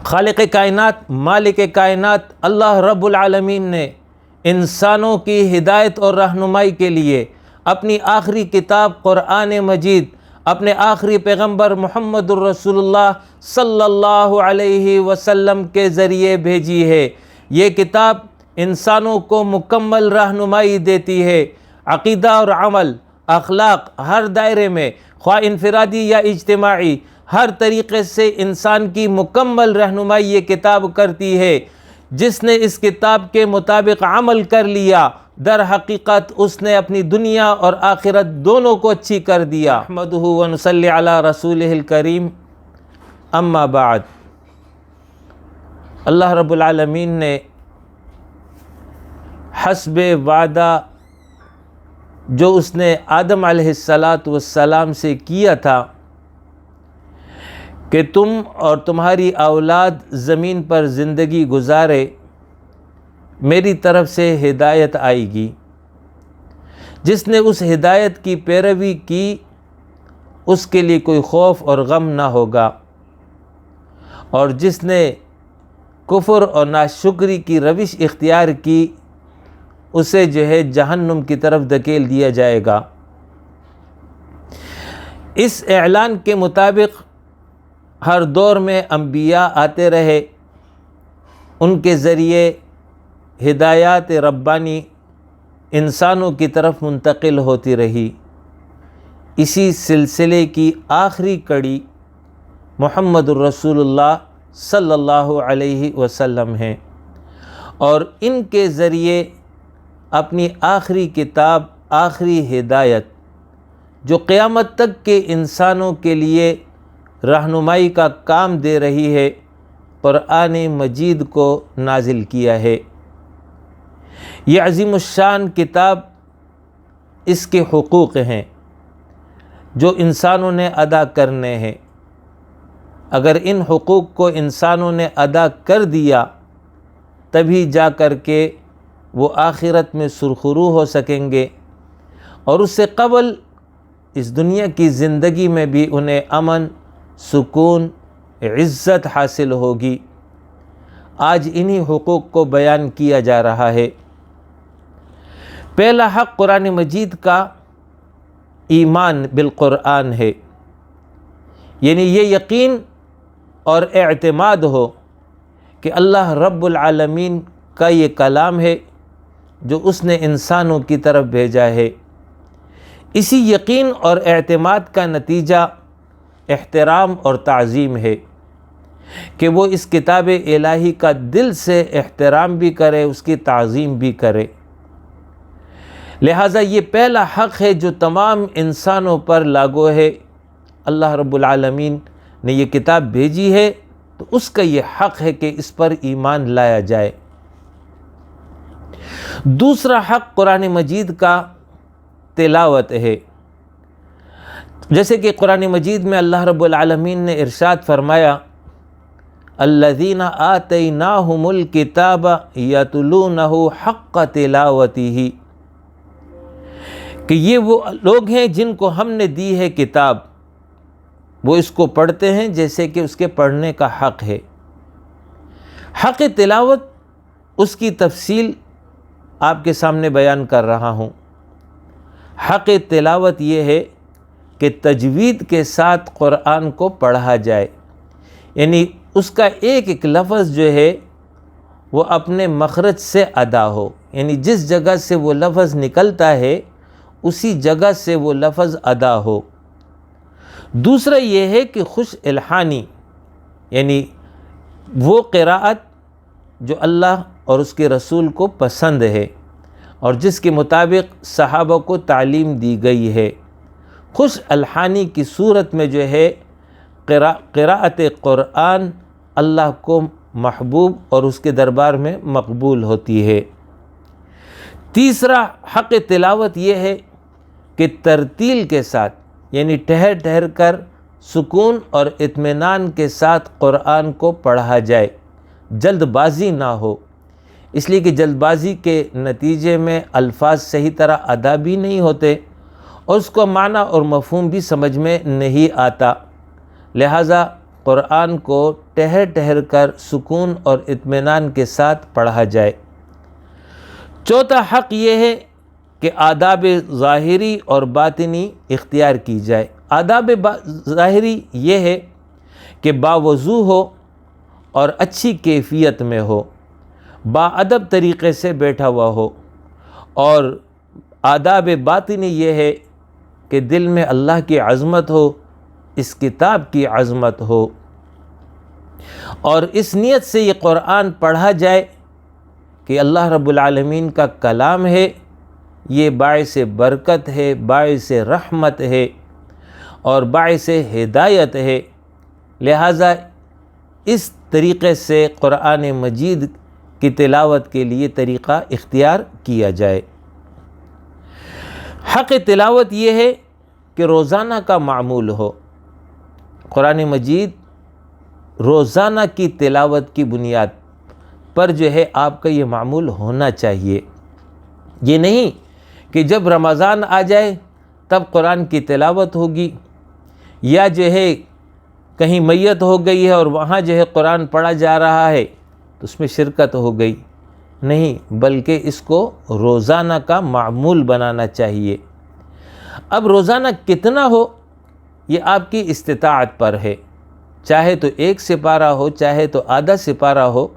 خالق کائنات، مالک کائنات اللہ رب العالمین نے انسانوں کی ہدایت اور رہنمائی کے لیے اپنی آخری کتاب قرآن مجید اپنے آخری پیغمبر محمد الرسول اللہ صلی اللہ علیہ وسلم کے ذریعے بھیجی ہے۔ یہ کتاب انسانوں کو مکمل رہنمائی دیتی ہے۔ عقیدہ اور عمل، اخلاق، ہر دائرے میں خواہ انفرادی یا اجتماعی، ہر طریقے سے انسان کی مکمل رہنمائی یہ کتاب کرتی ہے۔ جس نے اس کتاب کے مطابق عمل کر لیا، در حقیقت اس نے اپنی دنیا اور آخرت دونوں کو اچھی کر دیا۔ نحمدہ و نصلی علی رسولہ الکریم، اما بعد۔ اللہ رب العالمین نے حسب وعدہ جو اس نے آدم علیہ السلام سے کیا تھا کہ تم اور تمہاری اولاد زمین پر زندگی گزارے، میری طرف سے ہدایت آئے گی۔ جس نے اس ہدایت کی پیروی کی اس کے لیے کوئی خوف اور غم نہ ہوگا، اور جس نے کفر اور ناشکری کی روش اختیار کی اسے جو ہے جہنم کی طرف دھکیل دیا جائے گا۔ اس اعلان کے مطابق ہر دور میں انبیاء آتے رہے، ان کے ذریعے ہدایات ربانی انسانوں کی طرف منتقل ہوتی رہی۔ اسی سلسلے کی آخری کڑی محمد الرسول اللہ صلی اللہ علیہ وسلم ہے، اور ان کے ذریعے اپنی آخری کتاب، آخری ہدایت جو قیامت تک کے انسانوں کے لیے رہنمائی کا کام دے رہی ہے، قرآن مجید کو نازل کیا ہے۔ یہ عظیم الشان کتاب، اس کے حقوق ہیں جو انسانوں نے ادا کرنے ہیں۔ اگر ان حقوق کو انسانوں نے ادا کر دیا تبھی جا کر کے وہ آخرت میں سرخرو ہو سکیں گے، اور اس سے قبل اس دنیا کی زندگی میں بھی انہیں امن، سکون، عزت حاصل ہوگی۔ آج انہی حقوق کو بیان کیا جا رہا ہے۔ پہلا حق قرآن مجید کا ایمان بالقرآن ہے، یعنی یہ یقین اور اعتماد ہو کہ اللہ رب العالمین کا یہ کلام ہے جو اس نے انسانوں کی طرف بھیجا ہے۔ اسی یقین اور اعتماد کا نتیجہ احترام اور تعظیم ہے کہ وہ اس کتاب الہی کا دل سے احترام بھی کرے، اس کی تعظیم بھی کرے۔ لہٰذا یہ پہلا حق ہے جو تمام انسانوں پر لاگو ہے۔ اللہ رب العالمین نے یہ کتاب بھیجی ہے تو اس کا یہ حق ہے کہ اس پر ایمان لایا جائے۔ دوسرا حق قرآن مجید کا تلاوت ہے۔ جیسے کہ قرآن مجید میں اللہ رب العالمین نے ارشاد فرمایا، الذین آتیناہم الکتاب یتلونہ حق تلاوتہ، کہ یہ وہ لوگ ہیں جن کو ہم نے دی ہے کتاب، وہ اس کو پڑھتے ہیں جیسے کہ اس کے پڑھنے کا حق ہے۔ حق تلاوت، اس کی تفصیل آپ کے سامنے بیان کر رہا ہوں۔ حق تلاوت یہ ہے کہ تجوید کے ساتھ قرآن کو پڑھا جائے، یعنی اس کا ایک ایک لفظ جو ہے وہ اپنے مخرج سے ادا ہو، یعنی جس جگہ سے وہ لفظ نکلتا ہے اسی جگہ سے وہ لفظ ادا ہو۔ دوسرا یہ ہے کہ خوش الحانی، یعنی وہ قراءت جو اللہ اور اس کے رسول کو پسند ہے اور جس کے مطابق صحابہ کو تعلیم دی گئی ہے۔ خوش الحانی کی صورت میں جو ہے قراءت قرآن اللہ کو محبوب اور اس کے دربار میں مقبول ہوتی ہے۔ تیسرا حق تلاوت یہ ہے کہ ترتیل کے ساتھ، یعنی ٹھہر ٹھہر کر سکون اور اطمینان کے ساتھ قرآن کو پڑھا جائے، جلد بازی نہ ہو، اس لیے کہ جلد بازی کے نتیجے میں الفاظ صحیح طرح ادا بھی نہیں ہوتے اور اس کو معنی اور مفہوم بھی سمجھ میں نہیں آتا۔ لہٰذا قرآن کو ٹہر ٹہر کر سکون اور اطمینان کے ساتھ پڑھا جائے۔ چوتھا حق یہ ہے کہ آداب ظاہری اور باطنی اختیار کی جائے۔ آداب ظاہری یہ ہے کہ باوضو ہو اور اچھی کیفیت میں ہو، باادب طریقے سے بیٹھا ہوا ہو، اور آداب باطنی یہ ہے کہ دل میں اللہ کی عظمت ہو، اس کتاب کی عظمت ہو، اور اس نیت سے یہ قرآن پڑھا جائے کہ اللہ رب العالمین کا کلام ہے، یہ باعث برکت ہے، باعث رحمت ہے اور باعث ہدایت ہے، لہٰذا اس طریقے سے قرآن مجید کی تلاوت کے لیے طریقہ اختیار کیا جائے۔ حق تلاوت یہ ہے کہ روزانہ کا معمول ہو۔ قرآن مجید روزانہ کی تلاوت کی بنیاد پر جو ہے آپ کا یہ معمول ہونا چاہیے۔ یہ نہیں کہ جب رمضان آ جائے تب قرآن کی تلاوت ہوگی، یا جو ہے کہیں میت ہو گئی ہے اور وہاں جو ہے قرآن پڑھا جا رہا ہے تو اس میں شرکت ہو گئی، نہیں، بلکہ اس کو روزانہ کا معمول بنانا چاہیے۔ اب روزانہ کتنا ہو یہ آپ کی استطاعت پر ہے، چاہے تو 1 سپارہ ہو، چاہے تو آدھا سپارہ ہو،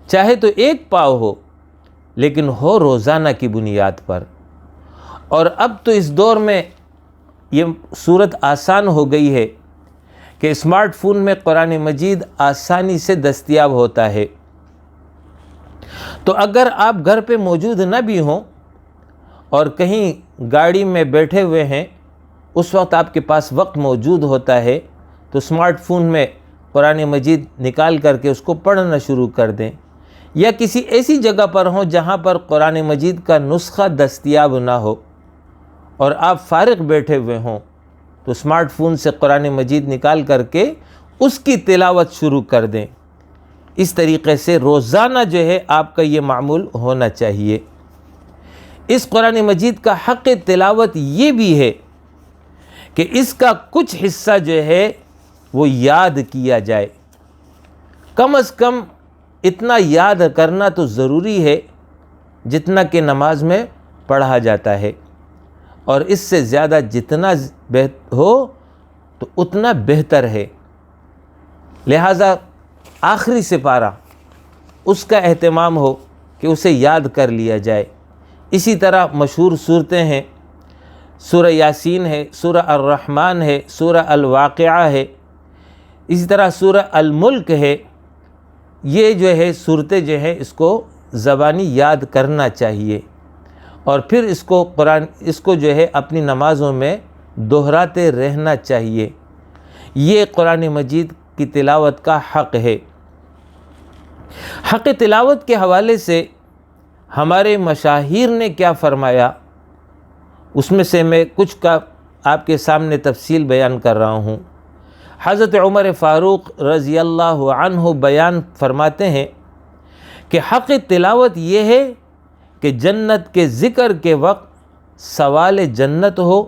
چاہے تو 1 پاؤ ہو، لیکن ہو روزانہ کی بنیاد پر۔ اور اب تو اس دور میں یہ صورت آسان ہو گئی ہے کہ اسمارٹ فون میں قرآن مجید آسانی سے دستیاب ہوتا ہے، تو اگر آپ گھر پہ موجود نہ بھی ہوں اور کہیں گاڑی میں بیٹھے ہوئے ہیں، اس وقت آپ کے پاس وقت موجود ہوتا ہے تو اسمارٹ فون میں قرآن مجید نکال کر کے اس کو پڑھنا شروع کر دیں، یا کسی ایسی جگہ پر ہوں جہاں پر قرآن مجید کا نسخہ دستیاب نہ ہو اور آپ فارغ بیٹھے ہوئے ہوں تو اسمارٹ فون سے قرآن مجید نکال کر کے اس کی تلاوت شروع کر دیں۔ اس طریقے سے روزانہ جو ہے آپ کا یہ معمول ہونا چاہیے۔ اس قرآن مجید کا حق تلاوت یہ بھی ہے کہ اس کا کچھ حصہ جو ہے وہ یاد کیا جائے، کم از کم اتنا یاد کرنا تو ضروری ہے جتنا کہ نماز میں پڑھا جاتا ہے، اور اس سے زیادہ جتنا ہو تو اتنا بہتر ہے، لہٰذا آخری سپارہ اس کا اہتمام ہو کہ اسے یاد کر لیا جائے۔ اسی طرح مشہور صورتیں ہیں، سورہ یاسین ہے، سورہ الرحمن ہے، سورہ الواقعہ ہے، اسی طرح سورہ الملک ہے، یہ جو ہے صورتیں جو ہے اس کو زبانی یاد کرنا چاہیے، اور پھر اس کو جو ہے اپنی نمازوں میں دہراتے رہنا چاہیے۔ یہ قرآن مجید کی تلاوت کا حق ہے۔ حق تلاوت کے حوالے سے ہمارے مشاہیر نے کیا فرمایا، اس میں سے میں کچھ کا آپ کے سامنے تفصیل بیان کر رہا ہوں۔ حضرت عمر فاروق رضی اللہ عنہ بیان فرماتے ہیں کہ حق تلاوت یہ ہے کہ جنت کے ذکر کے وقت سوال جنت ہو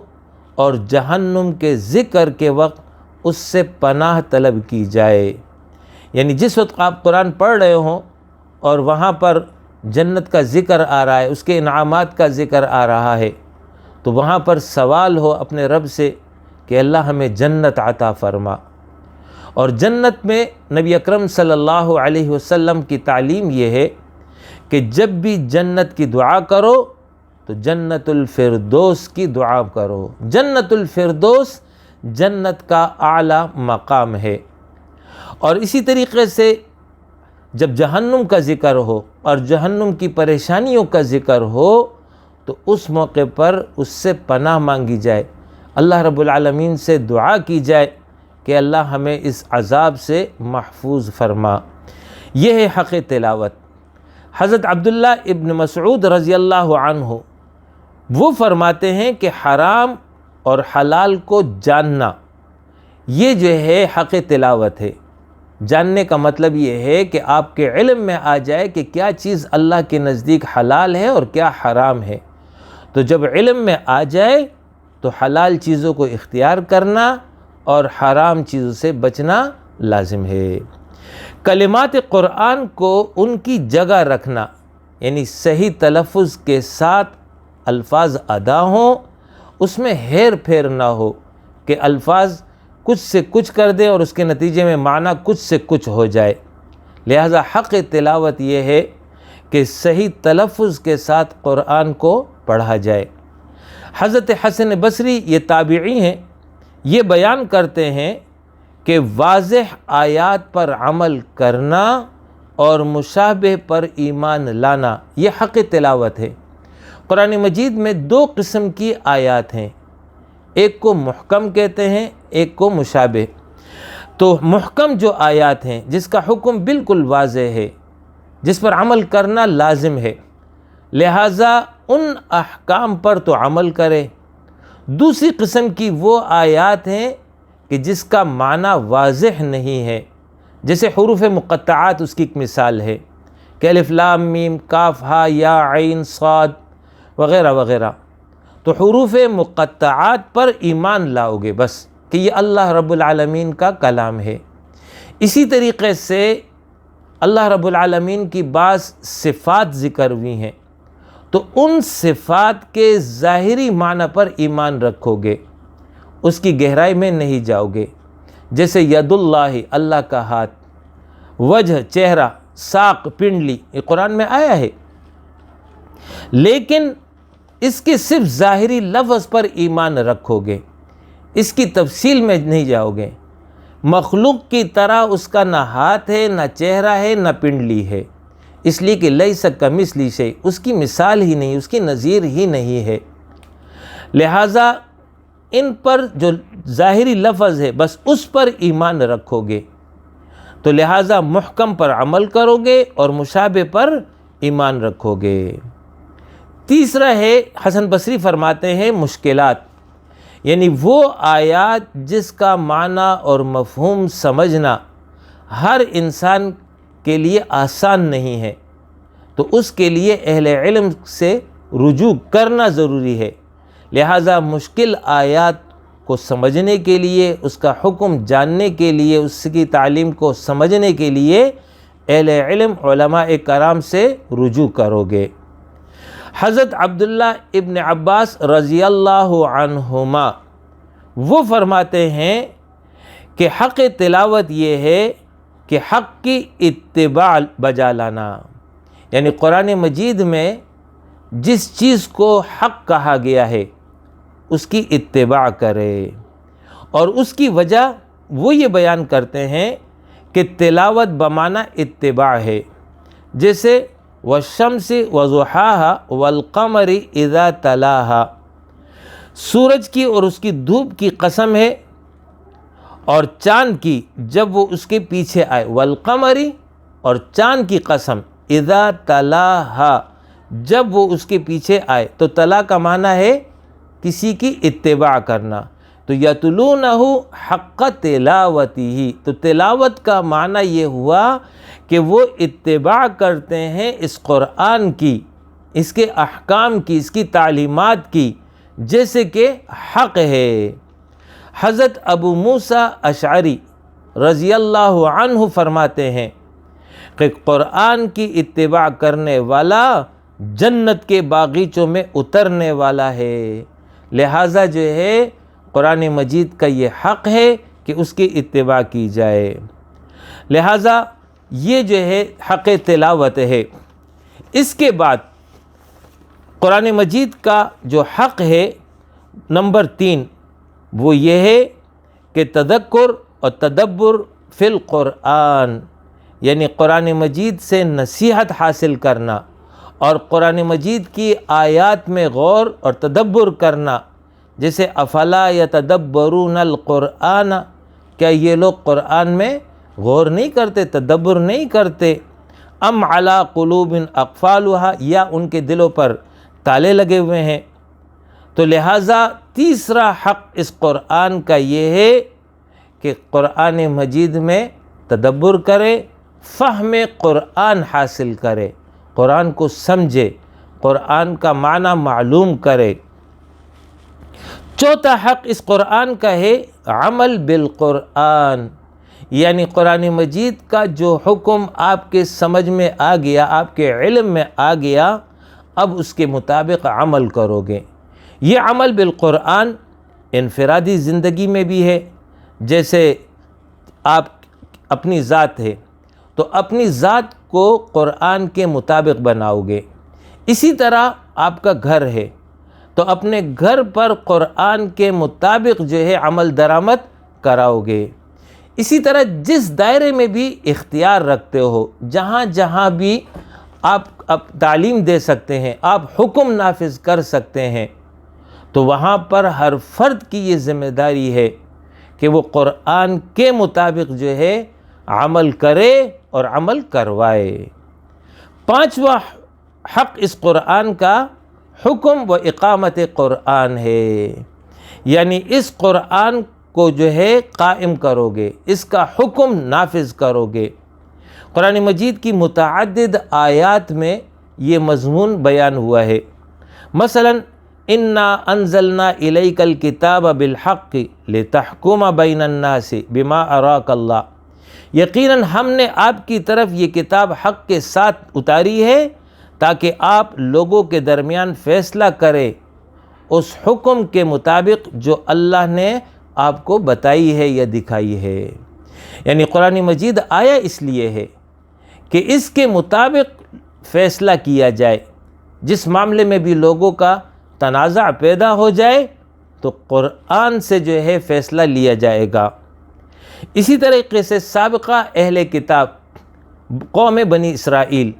اور جہنم کے ذکر کے وقت اس سے پناہ طلب کی جائے۔ یعنی جس وقت آپ قرآن پڑھ رہے ہوں اور وہاں پر جنت کا ذکر آ رہا ہے، اس کے انعامات کا ذکر آ رہا ہے، تو وہاں پر سوال ہو اپنے رب سے کہ اللہ ہمیں جنت عطا فرما۔ اور جنت میں نبی اکرم صلی اللہ علیہ وسلم کی تعلیم یہ ہے کہ جب بھی جنت کی دعا کرو تو جنت الفردوس کی دعا کرو۔ جنت الفردوس جنت کا اعلیٰ مقام ہے۔ اور اسی طریقے سے جب جہنم کا ذکر ہو اور جہنم کی پریشانیوں کا ذکر ہو تو اس موقع پر اس سے پناہ مانگی جائے، اللہ رب العالمین سے دعا کی جائے کہ اللہ ہمیں اس عذاب سے محفوظ فرما۔ یہ ہے حق تلاوت۔ حضرت عبداللہ ابن مسعود رضی اللہ عنہ وہ فرماتے ہیں کہ حرام اور حلال کو جاننا یہ جو ہے حق تلاوت ہے۔ جاننے کا مطلب یہ ہے کہ آپ کے علم میں آ جائے کہ کیا چیز اللہ کے نزدیک حلال ہے اور کیا حرام ہے، تو جب علم میں آ جائے تو حلال چیزوں کو اختیار کرنا اور حرام چیزوں سے بچنا لازم ہے۔ کلمات قرآن کو ان کی جگہ رکھنا، یعنی صحیح تلفظ کے ساتھ الفاظ ادا ہوں، اس میں ہیر پھیر نہ ہو کہ الفاظ کچھ سے کچھ کر دیں اور اس کے نتیجے میں معنی کچھ سے کچھ ہو جائے۔ لہذا حق تلاوت یہ ہے کہ صحیح تلفظ کے ساتھ قرآن کو پڑھا جائے۔ حضرت حسن بصری، یہ تابعی ہیں، یہ بیان کرتے ہیں کہ واضح آیات پر عمل کرنا اور مشابہ پر ایمان لانا یہ حق تلاوت ہے۔ قرآن مجید میں دو قسم کی آیات ہیں، ایک کو محکم کہتے ہیں، ایک کو مشابہ۔ تو محکم جو آیات ہیں جس کا حکم بالکل واضح ہے، جس پر عمل کرنا لازم ہے، لہٰذا ان احکام پر تو عمل کرے۔ دوسری قسم کی وہ آیات ہیں کہ جس کا معنی واضح نہیں ہے، جیسے حروف مقطعات اس کی ایک مثال ہے کہ الف لام میم کاف ہا یا عین صاد وغیرہ وغیرہ۔ تو حروف مقطعات پر ایمان لاؤ گے بس کہ یہ اللہ رب العالمین کا کلام ہے۔ اسی طریقے سے اللہ رب العالمین کی بعض صفات ذکر ہوئی ہیں، تو ان صفات کے ظاہری معنی پر ایمان رکھو گے، اس کی گہرائی میں نہیں جاؤ گے۔ جیسے ید اللہ، اللہ کا ہاتھ، وجہ چہرہ، ساق پنڈلی، یہ قرآن میں آیا ہے، لیکن اس کے صرف ظاہری لفظ پر ایمان رکھو گے، اس کی تفصیل میں نہیں جاؤ گے۔ مخلوق کی طرح اس کا نہ ہاتھ ہے، نہ چہرہ ہے، نہ پنڈلی ہے، اس لیے کہ لیس کمثلہ شیء، اس کی مثال ہی نہیں، اس کی نظیر ہی نہیں ہے۔ لہٰذا ان پر جو ظاہری لفظ ہے بس اس پر ایمان رکھو گے، تو لہٰذا محکم پر عمل کرو گے اور مشابہ پر ایمان رکھو گے۔ تیسرا ہے، حسن بصری فرماتے ہیں مشکلات، یعنی وہ آیات جس کا معنی اور مفہوم سمجھنا ہر انسان کے لیے آسان نہیں ہے، تو اس کے لیے اہل علم سے رجوع کرنا ضروری ہے۔ لہٰذا مشکل آیات کو سمجھنے کے لیے، اس کا حکم جاننے کے لیے، اس کی تعلیم کو سمجھنے کے لیے اہل علم علماء کرام سے رجوع کرو گے۔ حضرت عبداللہ ابن عباس رضی اللہ عنہما وہ فرماتے ہیں کہ حق تلاوت یہ ہے کہ حق کی اتباع بجا لانا، یعنی قرآن مجید میں جس چیز کو حق کہا گیا ہے اس کی اتباع کرے، اور اس کی وجہ وہ یہ بیان کرتے ہیں کہ تلاوت بمعنی اتباع ہے، جیسے والشمس وضحاها والقمر اذا تلاها، سورج کی اور اس کی دھوپ کی قسم ہے، اور چاند کی جب وہ اس کے پیچھے آئے، والقمر، اور چاند کی قسم اذا تلاها، جب وہ اس کے پیچھے آئے، تو تلا کا معنی ہے کسی کی اتباع کرنا، تو یتلونہ حق تلاوتہ، تو تلاوت کا معنی یہ ہوا کہ وہ اتباع کرتے ہیں اس قرآن کی، اس کے احکام کی، اس کی تعلیمات کی، جیسے کہ حق ہے۔ حضرت ابو موسیٰ اشعری رضی اللہ عنہ فرماتے ہیں کہ قرآن کی اتباع کرنے والا جنت کے باغیچوں میں اترنے والا ہے۔ لہٰذا جو ہے قرآن مجید کا یہ حق ہے کہ اس کی اتباع کی جائے۔ لہٰذا یہ جو ہے حق تلاوت ہے۔ اس کے بعد قرآن مجید کا جو حق ہے نمبر 3، وہ یہ ہے کہ تذکر اور تدبر فی القرآن، یعنی قرآن مجید سے نصیحت حاصل کرنا اور قرآن مجید کی آیات میں غور اور تدبر کرنا، جیسے افلا یتدبرون القرآن، کیا یہ لوگ قرآن میں غور نہیں کرتے، تدبر نہیں کرتے؟ ام علی قلوب اقفالها، یا ان کے دلوں پر تالے لگے ہوئے ہیں؟ تو لہٰذا تیسرا حق اس قرآن کا یہ ہے کہ قرآن مجید میں تدبر کرے، فہم قرآن حاصل کرے، قرآن کو سمجھے، قرآن کا معنی معلوم کرے۔ چوتھا حق اس قرآن کا ہے عمل بالقرآن، یعنی قرآن مجید کا جو حکم آپ کے سمجھ میں آ گیا، آپ کے علم میں آ گیا، اب اس کے مطابق عمل کرو گے۔ یہ عمل بالقرآن انفرادی زندگی میں بھی ہے، جیسے آپ اپنی ذات ہے تو اپنی ذات کو قرآن کے مطابق بناؤ گے۔ اسی طرح آپ کا گھر ہے تو اپنے گھر پر قرآن کے مطابق جو ہے عمل درآمد کراؤ گے۔ اسی طرح جس دائرے میں بھی اختیار رکھتے ہو، جہاں جہاں بھی آپ تعلیم دے سکتے ہیں، آپ حکم نافذ کر سکتے ہیں، تو وہاں پر ہر فرد کی یہ ذمہ داری ہے کہ وہ قرآن کے مطابق جو ہے عمل کرے اور عمل کروائے۔ پانچواں حق اس قرآن کا حکم و اقامت قرآن ہے، یعنی اس قرآن کو جو ہے قائم کرو گے، اس کا حکم نافذ کرو گے۔ قرآن مجید کی متعدد آیات میں یہ مضمون بیان ہوا ہے۔ مثلا انا انزلنا الیک الکتاب بالحق لتحکم بین الناس بما اراک اللہ، یقیناً ہم نے آپ کی طرف یہ کتاب حق کے ساتھ اتاری ہے تاکہ آپ لوگوں کے درمیان فیصلہ کرے اس حکم کے مطابق جو اللہ نے آپ کو بتائی ہے یا دکھائی ہے۔ یعنی قرآن مجید آیا اس لیے ہے کہ اس کے مطابق فیصلہ کیا جائے۔ جس معاملے میں بھی لوگوں کا تنازع پیدا ہو جائے تو قرآن سے جو ہے فیصلہ لیا جائے گا۔ اسی طریقے سے سابقہ اہل کتاب قوم بنی اسرائیل،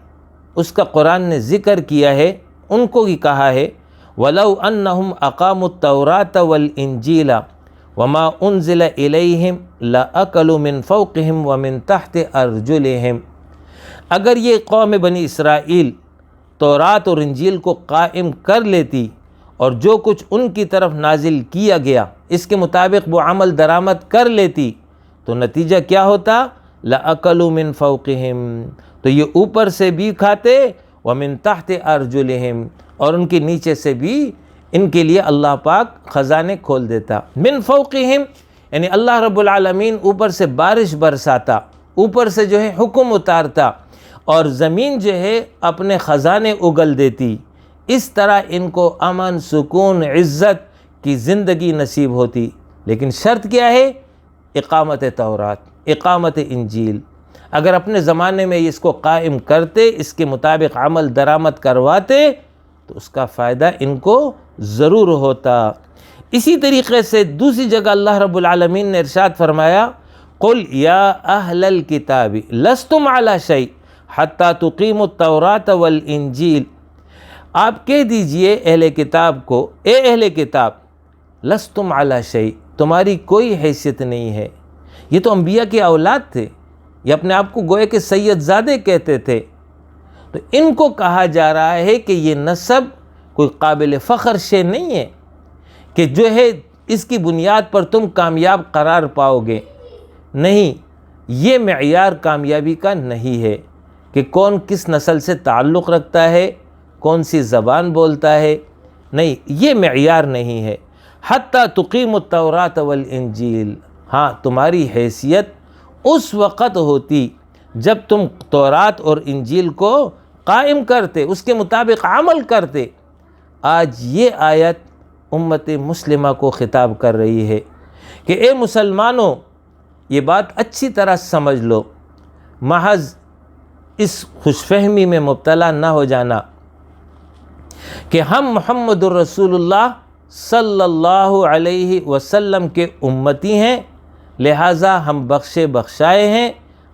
اس کا قرآن نے ذکر کیا ہے، ان کو ہی کہا ہے وَلَوْ أَنَّهُمْ أَقَامُوا التَّوْرَاةَ وَالْإِنْجِيلَ وَمَا أُنزِلَ إِلَيْهِمْ لَأَكَلُوا مِنْ فَوْقِهِمْ وَمِنْ تَحْتِ أَرْجُلِهِمْ، اگر یہ قوم بنی اسرائیل تورات اور انجیل کو قائم کر لیتی اور جو کچھ ان کی طرف نازل کیا گیا اس کے مطابق وہ عمل درآمد کر لیتی تو نتیجہ کیا ہوتا؟ لَأَكَلُوا مِنْ فَوْقِهِمْ، تو یہ اوپر سے بھی کھاتے، وَمِنْ تَحْتِ أَرْجُلِهِمْ، اور ان کے نیچے سے بھی ان کے لیے اللہ پاک خزانے کھول دیتا۔ من فوقہم یعنی اللہ رب العالمین اوپر سے بارش برساتا، اوپر سے جو ہے حکم اتارتا اور زمین جو ہے اپنے خزانے اگل دیتی۔ اس طرح ان کو امن، سکون، عزت کی زندگی نصیب ہوتی۔ لیکن شرط کیا ہے؟ اقامت تورات، اقامت انجیل۔ اگر اپنے زمانے میں اس کو قائم کرتے، اس کے مطابق عمل درآمد کرواتے تو اس کا فائدہ ان کو ضرور ہوتا۔ اسی طریقے سے دوسری جگہ اللہ رب العالمین نے ارشاد فرمایا قُلْ يَا أَهْلَ الْكِتَابِ لَسْتُمْ عَلَى شَيْءٍ حَتَّى تُقِيمُوا التَّوْرَاةَ وَالْإِنْجِيلَ، آپ کہہ دیجئے اہل کتاب کو، اے اہل کتاب، لستم علی شیء، تمہاری کوئی حیثیت نہیں ہے۔ یہ تو انبیاء کی اولاد تھے، یہ اپنے آپ کو گویا کہ سید زادے کہتے تھے، تو ان کو کہا جا رہا ہے کہ یہ نسب کوئی قابل فخر شے نہیں ہے کہ جو ہے اس کی بنیاد پر تم کامیاب قرار پاؤ گے۔ نہیں، یہ معیار کامیابی کا نہیں ہے کہ کون کس نسل سے تعلق رکھتا ہے، کون سی زبان بولتا ہے، نہیں، یہ معیار نہیں ہے۔ حتیٰ تقیم التوراۃ والانجیل، ہاں تمہاری حیثیت اس وقت ہوتی جب تم تورات اور انجیل کو قائم کرتے، اس کے مطابق عمل کرتے۔ آج یہ آیت امت مسلمہ کو خطاب کر رہی ہے کہ اے مسلمانوں، یہ بات اچھی طرح سمجھ لو، محض اس خوش فہمی میں مبتلا نہ ہو جانا کہ ہم محمد الرسول اللہ صلی اللہ علیہ وسلم کے امتی ہیں، لہٰذا ہم بخشے بخشائے ہیں،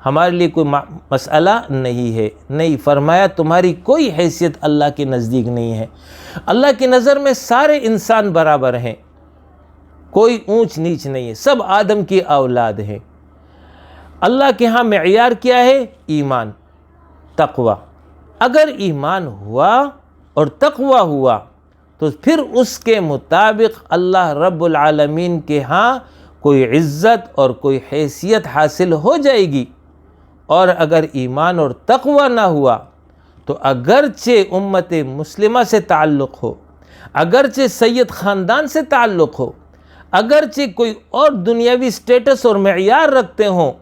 ہمارے لیے کوئی مسئلہ نہیں ہے۔ نہیں، فرمایا تمہاری کوئی حیثیت اللہ کے نزدیک نہیں ہے۔ اللہ کی نظر میں سارے انسان برابر ہیں، کوئی اونچ نیچ نہیں ہے، سب آدم کی اولاد ہیں۔ اللہ کے ہاں معیار کیا ہے؟ ایمان، تقوی۔ اگر ایمان ہوا اور تقوی ہوا تو پھر اس کے مطابق اللہ رب العالمین کے ہاں کوئی عزت اور کوئی حیثیت حاصل ہو جائے گی۔ اور اگر ایمان اور تقوی نہ ہوا تو اگرچہ امت مسلمہ سے تعلق ہو، اگرچہ سید خاندان سے تعلق ہو، اگرچہ کوئی اور دنیاوی سٹیٹس اور معیار رکھتے ہوں،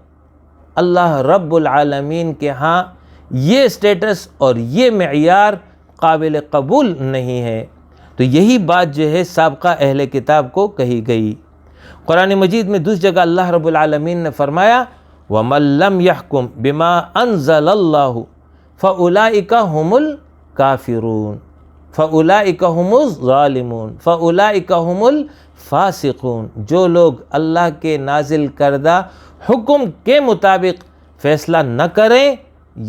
اللہ رب العالمین کے ہاں یہ اسٹیٹس اور یہ معیار قابل قبول نہیں ہے۔ تو یہی بات جو ہے سابقہ اہل کتاب کو کہی گئی۔ قرآن مجید میں دوسری جگہ اللہ رب العالمین نے فرمایا وَمَن لَّمْ يَحْكُمْ بِمَا أَنزَلَ اللَّهُ فَأُولَٰئِكَ هُمُ الْكَافِرُونَ فَأُولَٰئِكَ هُمُ الظَّالِمُونَ فَأُولَٰئِكَ هُمُ الْفَاسِقُونَ، جو لوگ اللہ کے نازل کردہ حکم کے مطابق فیصلہ نہ کریں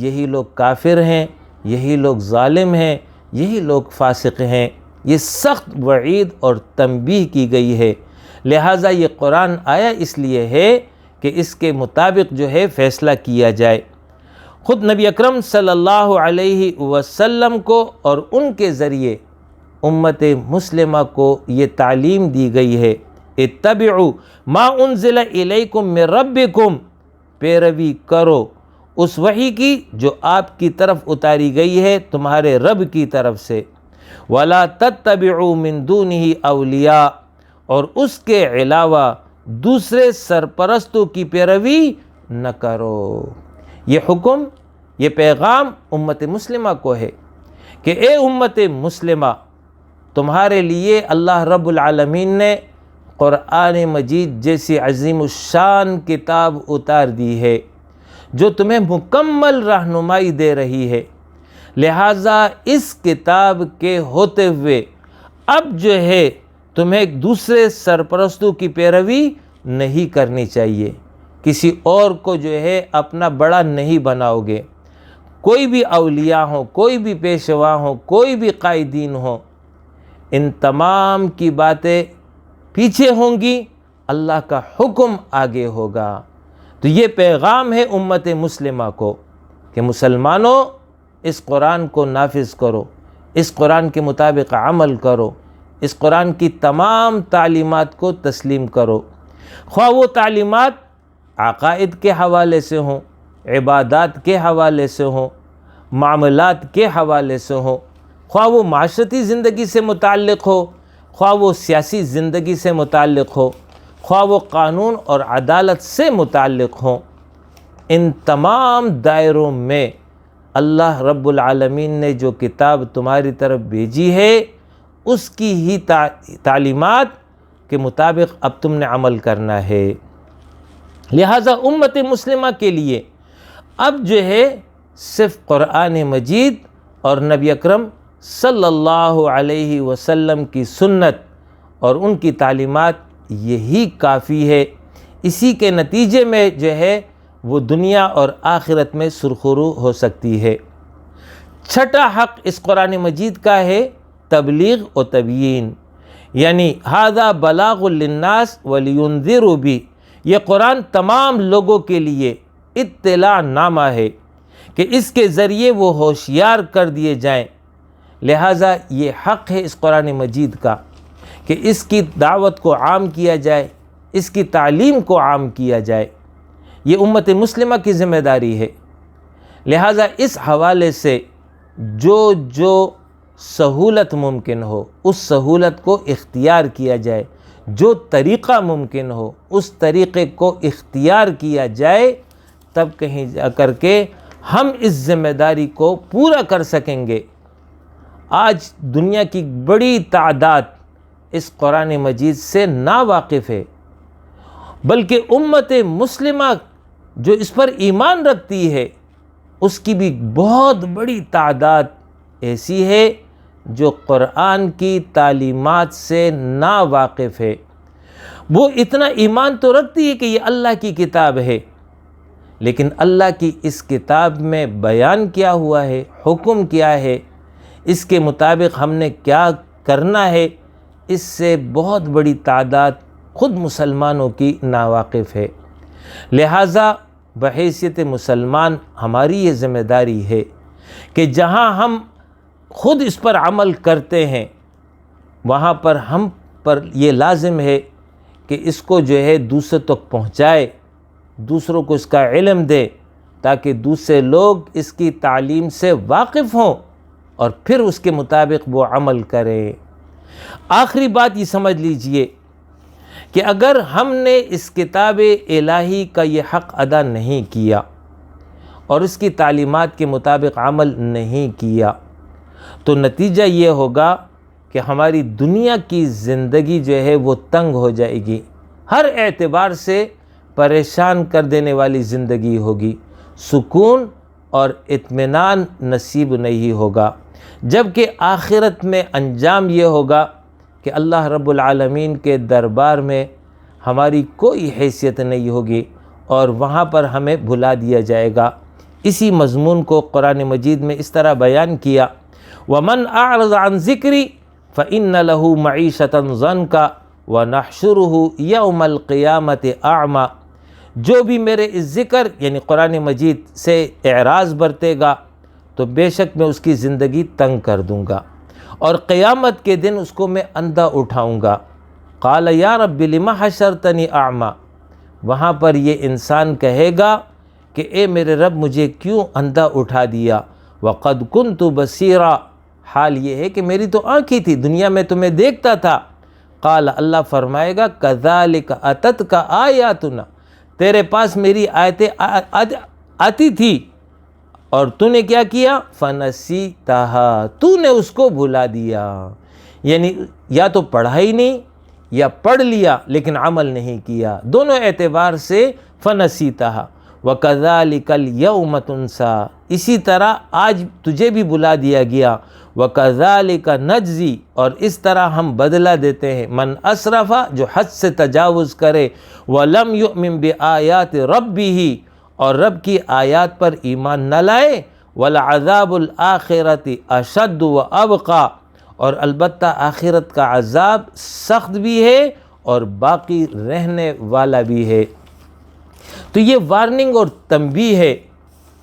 یہی لوگ کافر ہیں، یہی لوگ ظالم ہیں، یہی لوگ فاسق ہیں۔ یہ سخت وعید اور تنبیہ کی گئی ہے، لہٰذا یہ قرآن آیا اس لیے ہے کہ اس کے مطابق جو ہے فیصلہ کیا جائے۔ خود نبی اکرم صلی اللہ علیہ وسلم کو اور ان کے ذریعے امت مسلمہ کو یہ تعلیم دی گئی ہے اتبعوا ما انزل الیکم من ربکم، پیروی کرو اس وحی کی جو آپ کی طرف اتاری گئی ہے تمہارے رب کی طرف سے، وَلَا تَتَّبِعُوا مِن دُونِهِ اولیاء، اور اس کے علاوہ دوسرے سرپرستوں کی پیروی نہ کرو۔ یہ حکم، یہ پیغام امت مسلمہ کو ہے کہ اے امت مسلمہ، تمہارے لیے اللہ رب العالمین نے قرآن مجید جیسی عظیم الشان کتاب اتار دی ہے جو تمہیں مکمل رہنمائی دے رہی ہے، لہٰذا اس کتاب کے ہوتے ہوئے اب جو ہے تمہیں دوسرے سرپرستوں کی پیروی نہیں کرنی چاہیے، کسی اور کو جو ہے اپنا بڑا نہیں بناؤ گے۔ کوئی بھی اولیاء ہوں، کوئی بھی پیشوا ہوں، کوئی بھی قائدین ہوں، ان تمام کی باتیں پیچھے ہوں گی، اللہ کا حکم آگے ہوگا۔ تو یہ پیغام ہے امت مسلمہ کو کہ مسلمانوں اس قرآن کو نافذ کرو، اس قرآن کے مطابق عمل کرو، اس قرآن کی تمام تعلیمات کو تسلیم کرو، خواہ وہ تعلیمات عقائد کے حوالے سے ہوں، عبادات کے حوالے سے ہوں، معاملات کے حوالے سے ہوں، خواہ وہ معاشرتی زندگی سے متعلق ہو، خواہ وہ سیاسی زندگی سے متعلق ہو، خواہ وہ قانون اور عدالت سے متعلق ہوں، ان تمام دائروں میں اللہ رب العالمین نے جو کتاب تمہاری طرف بھیجی ہے اس کی ہی تعلیمات کے مطابق اب تم نے عمل کرنا ہے۔ لہٰذا امت مسلمہ کے لیے اب جو ہے صرف قرآن مجید اور نبی اکرم صلی اللہ علیہ وسلم کی سنت اور ان کی تعلیمات یہی کافی ہے، اسی کے نتیجے میں جو ہے وہ دنیا اور آخرت میں سرخرو ہو سکتی ہے۔ چھٹا حق اس قرآن مجید کا ہے تبلیغ و تبیین، یعنی ھذا بلاغ للناس ولینذروا بہ، یہ قرآن تمام لوگوں کے لیے اطلاع نامہ ہے کہ اس کے ذریعے وہ ہوشیار کر دیے جائیں، لہٰذا یہ حق ہے اس قرآن مجید کا کہ اس کی دعوت کو عام کیا جائے، اس کی تعلیم کو عام کیا جائے، یہ امت مسلمہ کی ذمہ داری ہے۔ لہٰذا اس حوالے سے جو سہولت ممکن ہو اس سہولت کو اختیار کیا جائے، جو طریقہ ممکن ہو اس طریقے کو اختیار کیا جائے، تب کہیں جا کر کے ہم اس ذمہ داری کو پورا کر سکیں گے۔ آج دنیا کی بڑی تعداد اس قرآن مجید سے ناواقف ہے، بلکہ امت مسلمہ جو اس پر ایمان رکھتی ہے اس کی بھی بہت بڑی تعداد ایسی ہے جو قرآن کی تعلیمات سے ناواقف ہے۔ وہ اتنا ایمان تو رکھتی ہے کہ یہ اللہ کی کتاب ہے، لیکن اللہ کی اس کتاب میں بیان کیا ہوا ہے، حکم کیا ہے، اس کے مطابق ہم نے کیا کرنا ہے، اس سے بہت بڑی تعداد خود مسلمانوں کی ناواقف ہے۔ لہٰذا بحیثیت مسلمان ہماری یہ ذمہ داری ہے کہ جہاں ہم خود اس پر عمل کرتے ہیں وہاں پر ہم پر یہ لازم ہے کہ اس کو جو ہے دوسروں تک پہنچائے، دوسروں کو اس کا علم دے تاکہ دوسرے لوگ اس کی تعلیم سے واقف ہوں اور پھر اس کے مطابق وہ عمل کریں۔ آخری بات یہ سمجھ لیجئے کہ اگر ہم نے اس کتاب الہی کا یہ حق ادا نہیں کیا اور اس کی تعلیمات کے مطابق عمل نہیں کیا تو نتیجہ یہ ہوگا کہ ہماری دنیا کی زندگی جو ہے وہ تنگ ہو جائے گی، ہر اعتبار سے پریشان کر دینے والی زندگی ہوگی، سکون اور اطمینان نصیب نہیں ہوگا، جبکہ آخرت میں انجام یہ ہوگا کہ اللہ رب العالمین کے دربار میں ہماری کوئی حیثیت نہیں ہوگی اور وہاں پر ہمیں بھلا دیا جائے گا۔ اسی مضمون کو قرآن مجید میں اس طرح بیان کیا، وَمَنْ أَعْرَضَ عَنْ ذِكْرِي فَإِنَّ لَهُ مَعِيشَةً ضَنْكَ وَنَحْشُرُهُ يَوْمَ الْقِيَامَةِ أَعْمَى، جو بھی میرے اس ذکر یعنی قرآن مجید سے اعراض برتے گا تو بے شک میں اس کی زندگی تنگ کر دوں گا اور قیامت کے دن اس کو میں اندھا اٹھاؤں گا۔ قال یا رب لم حشرتنی اعمی، وہاں پر یہ انسان کہے گا کہ اے میرے رب مجھے کیوں اندھا اٹھا دیا، وقد کنت بصیرا، حال یہ ہے کہ میری تو آنکھیں تھی، دنیا میں تمہیں دیکھتا تھا۔ قال، اللہ فرمائے گا کذالک اتتک آیاتنا، تیرے پاس میری آیتیں آتی تھی اور تو نے کیا کیا، فنسیتہا، تو نے اس کو بھلا دیا، یعنی یا تو پڑھا ہی نہیں یا پڑھ لیا لیکن عمل نہیں کیا، دونوں اعتبار سے فنسیتہا۔ وَكَذَلِكَ الْيَوْمَ تُنْسَى، اسی طرح آج تجھے بھی بلا دیا گیا۔ وَكَذَلِكَ نَجْزِي، اور اس طرح ہم بدلہ دیتے ہیں، من اسرف، جو حد سے تجاوز کرے، وَلَمْ يُؤْمِن بِآيَاتِ رَبِّهِ، اور رب کی آیات پر ایمان نہ لائے، وَلَعَذَابُ الْآخِرَةِ أَشَدُّ وَأَبْقَى، اور البتہ آخرت کا عذاب سخت بھی ہے اور باقی رہنے والا بھی ہے۔ تو یہ وارننگ اور تنبیہ ہے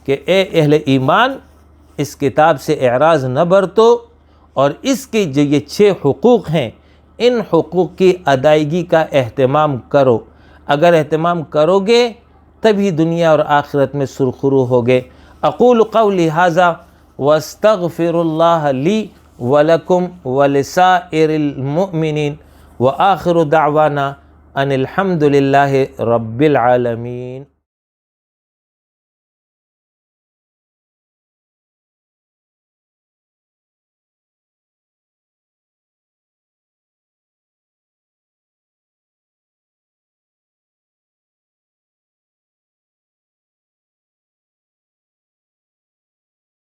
کہ اے اہل ایمان، اس کتاب سے اعراض نہ برتو اور اس کے جو یہ 6 حقوق ہیں ان حقوق کی ادائیگی کا اہتمام کرو، اگر اہتمام کرو گے تبھی دنیا اور آخرت میں سرخرو ہوگے۔ اقول قولی ھذا واستغفر اللہ لی ولکم ولسائر المؤمنین وآخر دعوانا ان الحمد للہ رب العالمین۔